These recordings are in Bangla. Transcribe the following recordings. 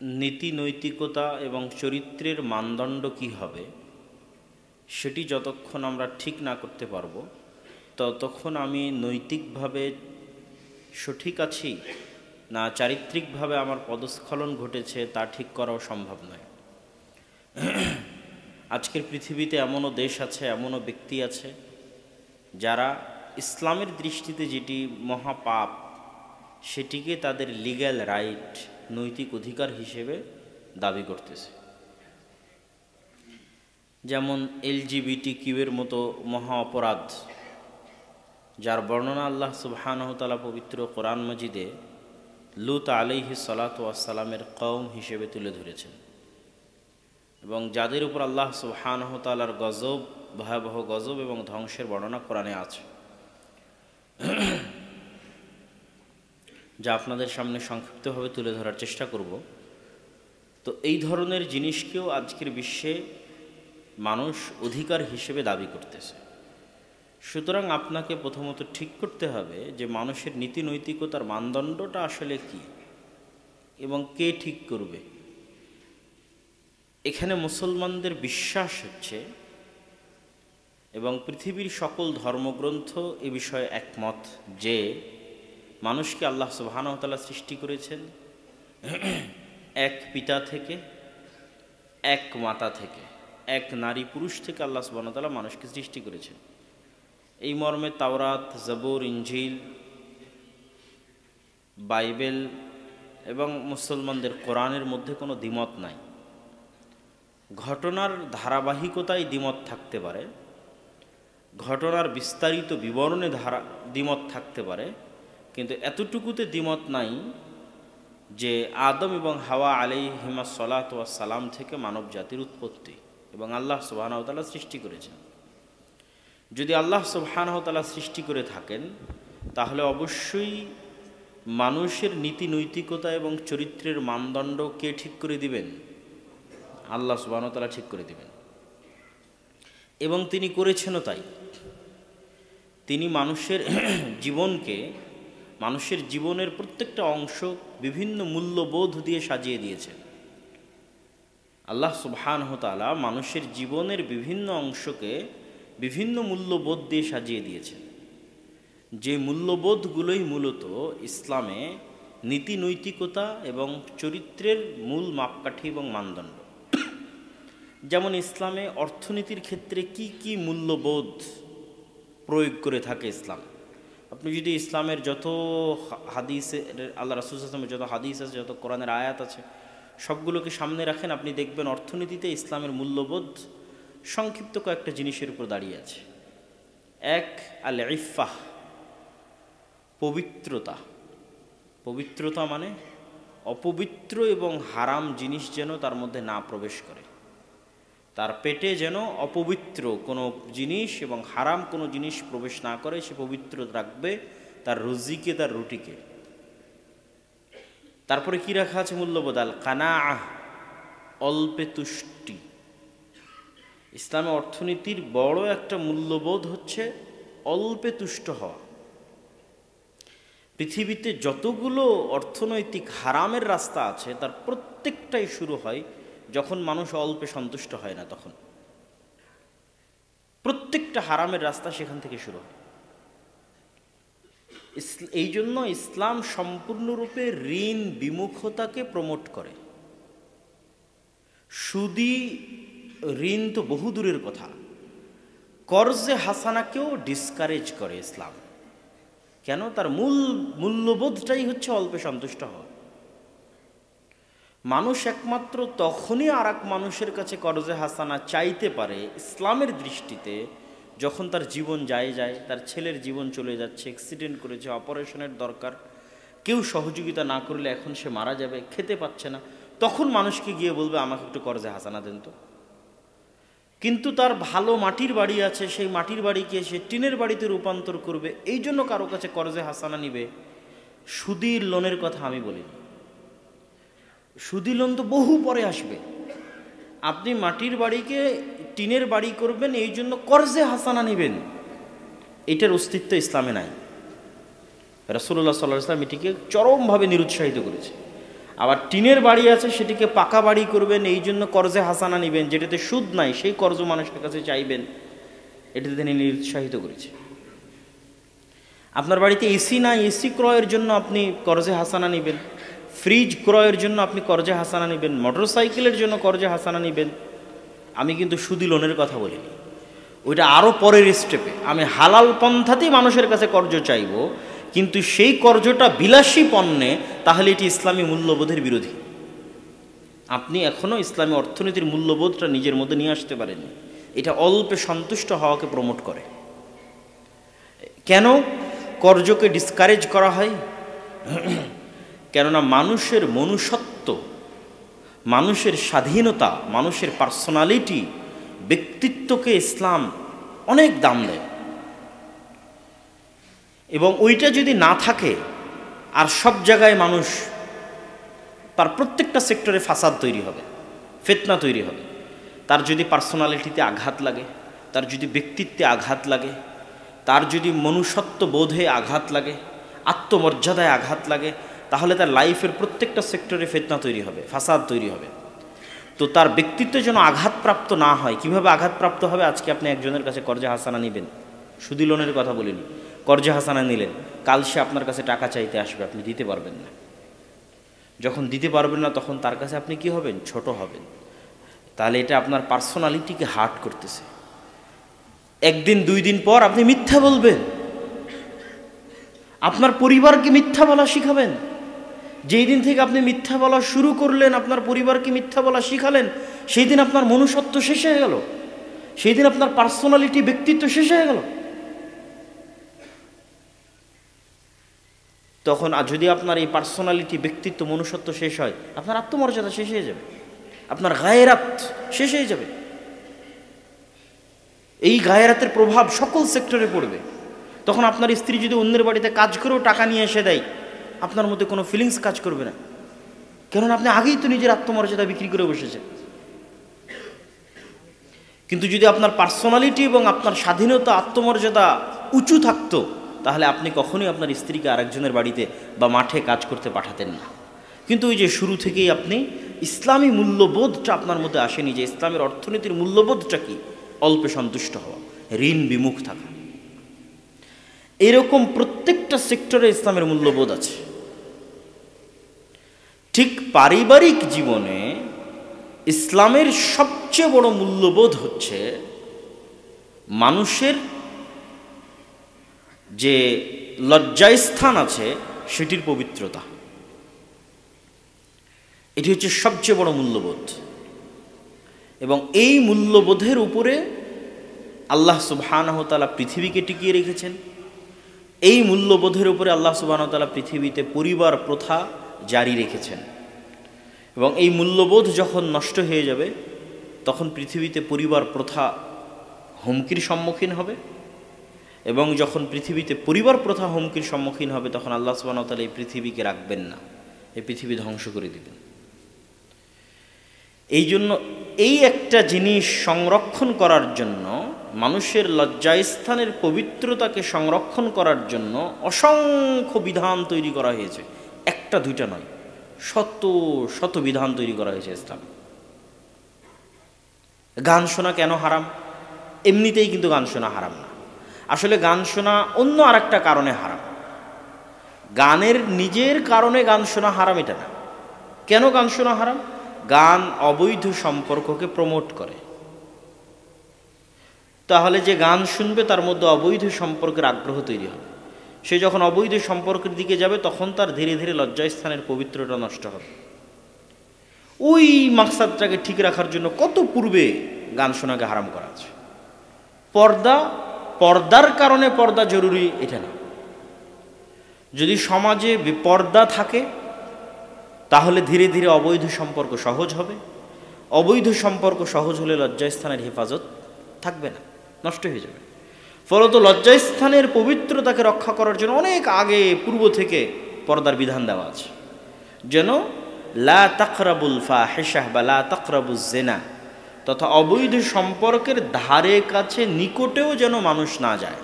নীতি নৈতিকতা এবং চরিত্রের মানদণ্ড কী হবে সেটি যতক্ষণ আমরা ঠিক না করতে পারবো ততক্ষণ আমি নৈতিকভাবে সঠিক আছি না চারিত্রিকভাবে আমার পদস্খলন ঘটেছে তা ঠিক করাও সম্ভব নয়। আজকের পৃথিবীতে এমনও দেশ আছে, এমনও ব্যক্তি আছে যারা ইসলামের দৃষ্টিতে যেটি মহাপাপ সেটিকে তাদের লিগ্যাল রাইট, নৈতিক অধিকার হিসেবে দাবি করতেছে। যেমন LGBTQ এর মতো মহা অপরাধ, যার বর্ণনা আল্লাহ সুবহানাহু ওয়া তাআলা পবিত্র কোরআন মাজিদে লূত আলাইহিস সালাতু ওয়াস সালামের কওম হিসেবে তুলে ধরেছেন, এবং যাদের উপর আল্লাহ সুবহানাহু ওয়া তাআলার গজব, ভয়াবহ গজব এবং ধ্বংসের বর্ণনা কোরআনে আছে, যা আপনাদের সামনে সংক্ষিপ্তভাবে তুলে ধরার চেষ্টা করব। তো এই ধরনের জিনিসকেও আজকের বিশ্বে মানুষ অধিকার হিসেবে দাবি করতেছে। সুতরাং আপনাকে প্রথমত ঠিক করতে হবে যে মানুষের নীতি নৈতিকতার মানদণ্ডটা আসলে কি এবং কে ঠিক করবে। এখানে মুসলমানদের বিশ্বাস হচ্ছে, এবং পৃথিবীর সকল ধর্মগ্রন্থ এ বিষয়ে একমত, যে মানুষকে আল্লাহ সুবহানাহু ওয়া তাআলা সৃষ্টি করেছেন এক পিতা থেকে, এক মাতা থেকে, এক নারী পুরুষ থেকে আল্লাহ সুবহানাহু ওয়া তাআলা মানুষকে সৃষ্টি করেছেন। এই মর্মে তাওরাত, জবুর, ইনজিল, বাইবেল এবং মুসলমানদের কোরআনের মধ্যে কোনো দ্বিমত নাই। ঘটনার ধারাবাহিকতায় দ্বিমত থাকতে পারে, ঘটনার বিস্তারিত বিবরণে দ্বিমত থাকতে পারে, কিন্তু এতটুকুতে দ্বিমত নাই যে আদম এবং হাওয়া আলাইহিমাস সালাতু ওয়াস সালাম থেকে মানব জাতির উৎপত্তি এবং আল্লাহ সুবহানাহু ওয়া তাআলা সৃষ্টি করেছেন। যদি আল্লাহ সুবহানাহু ওয়া তাআলা সৃষ্টি করে থাকেন তাহলে অবশ্যই মানুষের নীতি নৈতিকতা এবং চরিত্রের মানদণ্ড কে ঠিক করে দিবেন? আল্লাহ সুবহানাহু ওয়া তাআলা ঠিক করে দিবেন, এবং তিনি করেছেনও তাই। তিনি মানুষের জীবনকে, মানুষের জীবনের প্রত্যেকটা অংশ বিভিন্ন মূল্যবোধ দিয়ে সাজিয়ে দিয়েছেন। আল্লাহ সুবহানাহু ওয়া তাআলা মানুষের জীবনের বিভিন্ন অংশকে বিভিন্ন মূল্যবোধ দিয়ে সাজিয়ে দিয়েছেন, যে মূল্যবোধগুলোই মূলত ইসলামে নীতি নৈতিকতা এবং চরিত্রের মূল মাপকাঠি এবং মানদণ্ড। যেমন ইসলামে অর্থনীতির ক্ষেত্রে কি কি মূল্যবোধ প্রয়োগ করে থাকে ইসলাম। আপনি যদি ইসলামের যত হাদিসে, আল্লাহ রাসূল সাল্লাল্লাহু আলাইহি ওয়াসাল্লামের যত হাদিস আছে, যত কোরআনের আয়াত আছে, সবগুলোকে সামনে রাখেন, আপনি দেখবেন অর্থনীতিতে ইসলামের মূল্যবোধ সংক্ষিপ্ত কয়েকটা জিনিসের উপর দাঁড়িয়ে আছে। এক, আল ইফাহ, পবিত্রতা। পবিত্রতা মানে অপবিত্র এবং হারাম জিনিস যেন তার মধ্যে না প্রবেশ করে, তার পেটে যেন অপবিত্র কোনো জিনিস এবং হারাম কোনো জিনিস প্রবেশ না করে, সে পবিত্র রাখবে তার রুজিকে, তার রুটিকে। তারপরে কি রাখা আছে মূল্যবোধ? আল কানাআহ, অল্পে তুষ্টি। ইসলামে অর্থনীতির বড় একটা মূল্যবোধ হচ্ছে অল্পে তুষ্ট হওয়া। পৃথিবীতে যতগুলো অর্থনৈতিক হারামের রাস্তা আছে তার প্রত্যেকটাই শুরু হয় যখন মানুষ অল্পে সন্তুষ্ট হয় না, তখন প্রত্যেকটা হারামের রাস্তা সেখান থেকে শুরু হয়। এই জন্য ইসলাম সম্পূর্ণরূপে ঋণ বিমুখতাকে প্রমোট করে। সুদি ঋণ তো বহু দূরের কথা, কর্জে হাসানাকেও ডিসকারেজ করে ইসলাম। কেন? তার মূল্যবোধটাই হচ্ছে অল্পে সন্তুষ্ট হওয়া। মানুষ একমাত্র তখনই আর এক মানুষের কাছে কর্জে হাসানা চাইতে পারে ইসলামের দৃষ্টিতে, যখন তার জীবন যায়, তার ছেলের জীবন চলে যাচ্ছে, অ্যাক্সিডেন্ট করেছে, অপারেশনের দরকার, কেউ সহযোগিতা না করলে এখন সে মারা যাবে, খেতে পাচ্ছে না, তখন মানুষকে গিয়ে বলবে আমাকে একটু কর্জে হাসানা দেন তো। কিন্তু তার ভালো মাটির বাড়ি আছে, সেই মাটির বাড়িকে সে টিনের বাড়িতে রূপান্তর করবে, এই জন্য কারো কাছে কর্জে হাসানা নিবে। সুদির লোনের কথা আমি বলিনি, সুদি লোন তো বহু পরে আসবে। আপনি মাটির বাড়িকে টিনের বাড়ি করবেন, এই জন্য কর্জে হাসানা নেবেন, এটার অস্তিত্ব ইসলামে নাই। রাসূলুল্লাহ সাল্লাল্লাহু আলাইহি ওয়াসাল্লাম এটিকে চরমভাবে নিরুৎসাহিত করেছে। আবার টিনের বাড়ি আছে, সেটিকে পাকা বাড়ি করবেন, এই জন্য কর্জে হাসানা নেবেন, যেটাতে সুদ নাই সেই কর্জ মানুষের কাছে চাইবেন, এটাতে তিনি নিরুৎসাহিত করেছে। আপনার বাড়িতে এসি নাই, এসি ক্রয়ের জন্য আপনি কর্জে হাসানা নেবেন, ফ্রিজ ক্রয়ের জন্য আপনি কর্জে হাসানা নেবেন, মোটরসাইকেলের জন্য কর্জে হাসানা নেবেন। আমি কিন্তু সুদি লোনের কথা বলিনি, ওইটা আরও পরের স্টেপে। আমি হালাল পন্থাতেই মানুষের কাছে কর্জ চাইব, কিন্তু সেই কর্জটা বিলাসী পণ্যে, তাহলে এটি ইসলামী মূল্যবোধের বিরোধী। আপনি এখনও ইসলামী অর্থনীতির মূল্যবোধটা নিজের মধ্যে নিয়ে আসতে পারেননি। এটা অল্পে সন্তুষ্ট হওয়াকে প্রমোট করে। কেন কর্জকে ডিসকারেজ করা হয়? কেননা মানুষের মনুষ্যত্ব, মানুষের স্বাধীনতা, মানুষের পার্সোনালিটি, ব্যক্তিত্বকে ইসলাম অনেক দাম দেয়। এবং ওইটা যদি না থাকে, আর সব জায়গায় মানুষ, তার প্রত্যেকটা সেক্টরে ফাসাদ তৈরি হবে, ফিতনা তৈরি হবে। তার যদি পার্সোনালিটিতে আঘাত লাগে, তার যদি ব্যক্তিত্বে আঘাত লাগে, তার যদি মনুষ্যত্ব বোধে আঘাত লাগে, আত্মমর্যাদায় আঘাত লাগে, তাহলে তার লাইফের প্রত্যেকটা সেক্টরে ফিতনা তৈরি হবে, ফাসাদ তৈরি হবে। তো তার ব্যক্তিত্বে যেন আঘাতপ্রাপ্ত না হয়। কিভাবে আঘাতপ্রাপ্ত হবে? আজকে আপনি একজনের কাছে কর্জে হাসানা নেবেন, সুদি লোনের কথা বলিনি, কর্জে হাসানা নিলেন, কাল সে আপনার কাছে টাকা চাইতে আসবে, আপনি দিতে পারবেন না। যখন দিতে পারবেন না, তখন তার কাছে আপনি কি হবেন? ছোট হবেন। তাহলে এটা আপনার পার্সোনালিটিকে হার্ট করতেছে। একদিন দুই দিন পর আপনি মিথ্যা বলবেন, আপনার পরিবারকে মিথ্যা বলা শিখাবেন। যেই দিন থেকে আপনি মিথ্যা বলা শুরু করলেন, আপনার পরিবারকে মিথ্যা বলা শিখালেন, সেই দিন আপনার মনুষ্যত্ব শেষ হয়ে গেল, সেই দিন আপনার পার্সোনালিটি, ব্যক্তিত্ব শেষ হয়ে গেল। তখন যদি আপনার এই পার্সোনালিটি, ব্যক্তিত্ব, মনুষ্যত্ব শেষ হয়, আপনার আত্মমর্যাদা শেষ হয়ে যাবে, আপনার গায়রাত শেষ হয়ে যাবে। এই গায়রাতের প্রভাব সকল সেক্টরে পড়বে। তখন আপনার স্ত্রী যদি অন্যের বাড়িতে কাজ করেও টাকা নিয়ে এসে দেয়, আপনার মধ্যে কোনো ফিলিংস কাজ করবে না, কেননা আপনি আগেই তো নিজের আত্মমর্যাদা বিক্রি করে বসেছেন। কিন্তু যদি আপনার পার্সোনালিটি এবং আপনার স্বাধীনতা, আত্মমর্যাদা উঁচু থাকতো, তাহলে আপনি কখনোই আপনার স্ত্রীকে আরেকজনের বাড়িতে বা মাঠে কাজ করতে পাঠাতেন না। কিন্তু ওই যে শুরু থেকেই আপনি ইসলামী মূল্যবোধটা আপনার মধ্যে আসেনি, যে ইসলামের অর্থনীতির মূল্যবোধটা কি? অল্পে সন্তুষ্ট হওয়া, ঋণ বিমুখ থাকা। এরকম প্রত্যেকটা সেক্টরে ইসলামের মূল্যবোধ আছে। ঠিক পারিবারিক জীবনে ইসলামের সবচেয়ে বড় মূল্যবোধ হচ্ছে মানুষের যে লজ্জাস্থান আছে সেটির পবিত্রতা। এটি হচ্ছে সবচেয়ে বড় মূল্যবোধ। এবং এই মূল্যবোধের উপরে আল্লাহ সুবহানাহু ওয়া তাআলা পৃথিবীকে টিকিয়ে রেখেছেন। এই মূল্যবোধের উপরে আল্লাহ সুবহানাহু ওয়া তাআলা পৃথিবীতে পরিবার প্রথা জারি রেখেছেন। এবং এই মূল্যবোধ যখন নষ্ট হয়ে যাবে, তখন পৃথিবীতে পরিবার প্রথা হুমকির সম্মুখীন হবে। এবং যখন পৃথিবীতে পরিবার প্রথা হুমকির সম্মুখীন হবে, তখন আল্লাহ সুবহানাহু ওয়া তাআলা এই পৃথিবীকে রাখবেন না, এই পৃথিবী ধ্বংস করে দিবেন। এই জন্য এই একটা জিনিস সংরক্ষণ করার জন্য, মানুষের লজ্জাস্থানের পবিত্রতাকে সংরক্ষণ করার জন্য অসংখ্য বিধান তৈরি করা হয়েছে। একটা দুইটা নয়, শত শত বিধান তৈরি করা হয়েছে ইসলাম। গান শোনা কেন হারাম? এমনিতেই কিন্তু গান শোনা হারাম না। আসলে গান শোনা অন্য আর একটা কারণে হারাম। গানের নিজের কারণে গান শোনা হারাম এটা না। কেন গান শোনা হারাম? গান অবৈধ সম্পর্ককে প্রমোট করে। তাহলে যে গান শুনবে তার মধ্যে অবৈধ সম্পর্কের আগ্রহ তৈরি হবে। সে যখন অবৈধ সম্পর্কের দিকে যাবে, তখন তার ধীরে ধীরে লজ্জাস্থানের পবিত্রতা নষ্ট হবে। ওই মাকসাদটাকে ঠিক রাখার জন্য কত পূর্বে গান শোনাকে হারাম করা আছে। পর্দার কারণে পর্দা জরুরি এটা না। যদি সমাজে বেপর্দা থাকে, তাহলে ধীরে ধীরে অবৈধ সম্পর্ক সহজ হবে। অবৈধ সম্পর্ক সহজ হলে লজ্জাস্থানের হেফাজত থাকবে না, নষ্ট হয়ে যাবে। ফলত লজ্জাস্থানের পবিত্রতাকে রক্ষা করার জন্য অনেক আগে পূর্ব থেকে পর্দার বিধান দেওয়া আছে। যেন লা তাকরাবুল ফাহিশাহ বা লা তাকরাবুজ জিনা, তথা অবৈধ সম্পর্কের ধারে কাছে নিকটেও যেন মানুষ না যায়।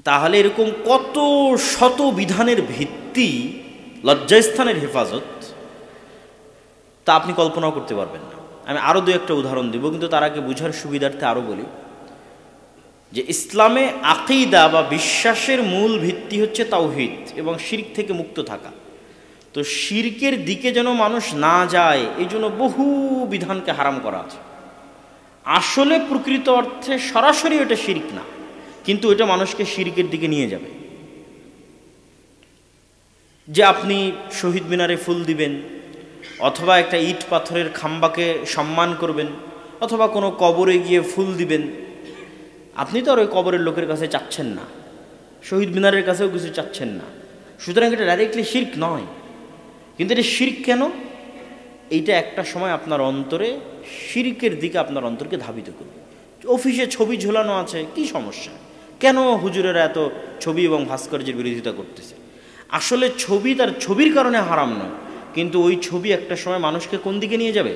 তাহলে এরকম কত শত বিধানের ভিত্তি ভিত্তি লজ্জাস্থানের হেফাজত, তা আপনি কল্পনাও করতে পারবেন না। আমি আরও দু একটা উদাহরণ দেব, কিন্তু তার আগে বুঝার সুবিধার্থে আরও বলি যে ইসলামে আকীদা বা বিশ্বাসের মূল ভিত্তি হচ্ছে তাওহীদ এবং শিরক থেকে মুক্ত থাকা। তো শিরকের দিকে যেন মানুষ না যায়, এই জন্য বহু বিধানকে হারাম করা আছে। আসলে প্রকৃত অর্থে সরাসরি এটা শিরক না, কিন্তু এটা মানুষকে শিরকের দিকে নিয়ে যাবে। যে আপনি শহীদ মিনারে ফুল দিবেন, অথবা একটা ইট পাথরের খাম্বাকে সম্মান করবেন, অথবা কোনো কবরে গিয়ে ফুল দিবেন, আপনি তো আর ওই কবরের লোকের কাছে চাচ্ছেন না, শহীদ মিনারের কাছেও কিছু চাচ্ছেন না। সুতরাং এটা ডাইরেক্টলি শিরক নয়। কিন্তু এটা শিরক কেন? এইটা একটা সময় আপনার অন্তরে শিরকের দিকে আপনার অন্তরকে ধাবিত করবে। অফিসে ছবি ঝোলানো আছে, কি সমস্যা? কেন হুজুরেরা এত ছবি এবং ভাস্কর্যের বিরোধিতা করতেছে? আসলে ছবি তার ছবির কারণে হারাম নয়, কিন্তু ওই ছবি একটা সময় মানুষকে কোন দিকে নিয়ে যাবে?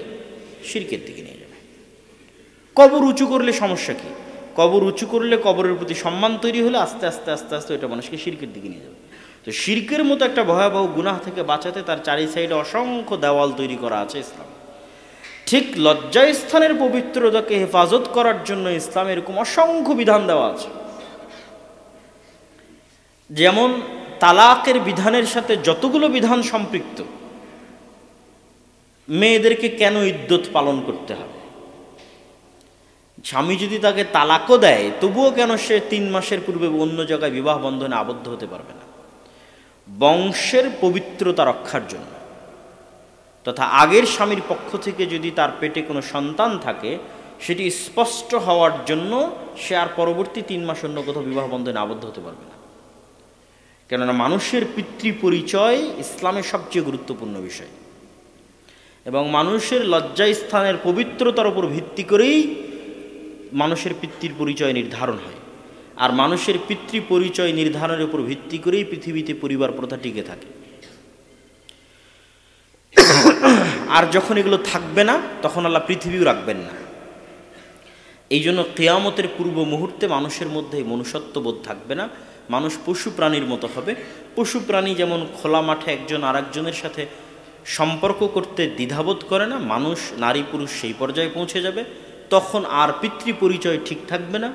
শিরকের দিকে নিয়ে যাবে। কবর উঁচু করলে সমস্যা কি? কবর উঁচু করলে কবরের প্রতি সম্মান তৈরি হলে আস্তে আস্তে আস্তে আস্তে ওইটা মানুষকে শিরকের দিকে নিয়ে যাবে। তো শিরকের মতো একটা ভয়াবহ গুনাহ থেকে বাঁচাতে তার চারি সাইডে অসংখ্য দেওয়াল তৈরি করা আছে ইসলাম। ঠিক লজ্জাস্থানের পবিত্রতাকে হেফাজত করার জন্য ইসলামে এরকম অসংখ্য বিধান দেওয়া আছে। যেমন তালাকের বিধানের সাথে যতগুলো বিধান সম্পৃক্ত, মেয়েদেরকে কেন ইদ্যত পালন করতে হবে, স্বামী যদি তাকে তালাকও দেয় তবুও কেন সে 3 মাসের পূর্বে অন্য জায়গায় বিবাহ বন্ধনে আবদ্ধ হতে পারবে না? বংশের পবিত্রতা রক্ষার জন্য, তথা আগের স্বামীর পক্ষ থেকে যদি তার পেটে কোনো সন্তান থাকে সেটি স্পষ্ট হওয়ার জন্য সে আর পরবর্তী 3 মাস অন্য কোথাও বিবাহ বন্ধনে আবদ্ধ হতে পারবে না। কেননা মানুষের পিতৃ পরিচয় ইসলামের সবচেয়ে গুরুত্বপূর্ণ বিষয়, এবং মানুষের লজ্জাস্থানের পবিত্রতার উপর ভিত্তি করেই মানুষের পিতৃর পরিচয় নির্ধারণ হয়। আর মানুষের পিতৃ পরিচয় নির্ধারণের উপর ভিত্তি করেই পৃথিবীতে পরিবার প্রথা টিকে থাকে। আর যখন এগুলো থাকবে না, তখন আল্লাহ পৃথিবীও রাখবেন না। এই জন্য কিয়ামতের পূর্ব মুহূর্তে মানুষের মধ্যে মনুষ্যত্ববোধ থাকবে না, মানুষ পশু প্রাণীর মতো হবে। পশু প্রাণী যেমন খোলা মাঠে একজন আরেকজনের সাথে সম্পর্ক করতে দ্বিধাবোধ করে না, মানুষ নারী পুরুষ সেই পর্যায়ে পৌঁছে যাবে। তখন আর পিতৃ পরিচয় ঠিক থাকবে না,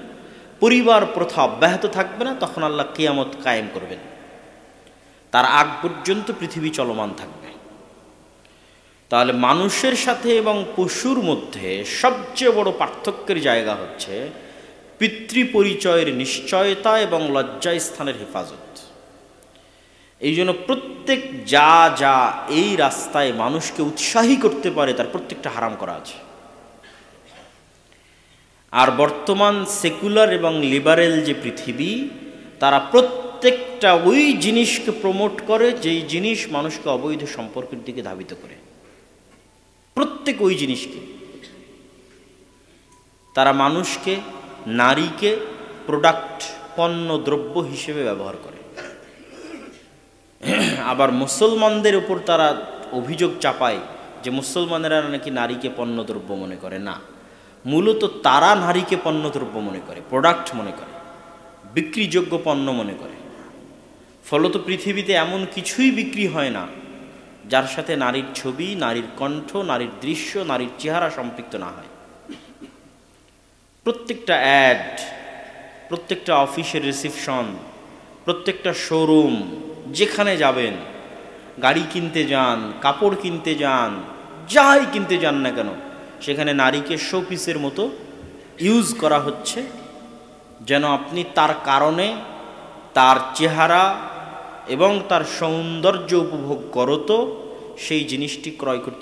পরিবার প্রথা অব্যাহত থাকবে না, তখন আল্লাহ কিয়ামত কায়েম করবেন। তার আগ পর্যন্ত পৃথিবী চলমান থাকবে। তাহলে মানুষের সাথে এবং পশুর মধ্যে সবচেয়ে বড় পার্থক্যের জায়গা হচ্ছে পিতৃ পরিচয়ের নিশ্চয়তা এবং লজ্জাস্থানের হেফাজত। এই জন্য প্রত্যেক যা যা এই রাস্তায় মানুষকে উৎসাহী করতে পারে তার প্রত্যেকটা হারাম করা আছে। আর বর্তমান সেকুলার এবং লিবারেল যে পৃথিবী, তারা প্রত্যেকটা ওই জিনিসকে প্রমোট করে যেই জিনিস মানুষকে অবৈধ সম্পর্কের দিকে ধাবিত করে। প্রত্যেক ওই জিনিসকে তারা মানুষকে, নারীকে প্রোডাক্ট, পণ্য দ্রব্য হিসেবে ব্যবহার করে। আবার মুসলমানদের উপর তারা অভিযোগ চাপায় যে মুসলমানেরা নাকি নারীকে পণ্যদ্রব্য মনে করে। না, মূলত তারা নারীকে পণ্যদ্রব্য মনে করে, প্রোডাক্ট মনে করে, বিক্রিযোগ্য পণ্য মনে করে। ফলত পৃথিবীতে এমন কিছুই বিক্রি হয় না যার সাথে নারীর ছবি, নারীর কণ্ঠ, নারীর দৃশ্য, নারীর চেহারা সম্পৃক্ত না হয়। প্রত্যেকটা অ্যাড, প্রত্যেকটা অফিসের রিসিপশন, প্রত্যেকটা শোরুম, যেখানে যাবেন, গাড়ি কিনতে যান, কাপড় কিনতে যান, যাই কিনতে যান না কেন, সেখানে নারীকে শোপিসের মতো ইউজ করা হচ্ছে, যেন আপনি তার কারণে তার চেহারা এবং তার সৌন্দর্য উপভোগ করো, তো সেই জিনিসটি ক্রয় করতে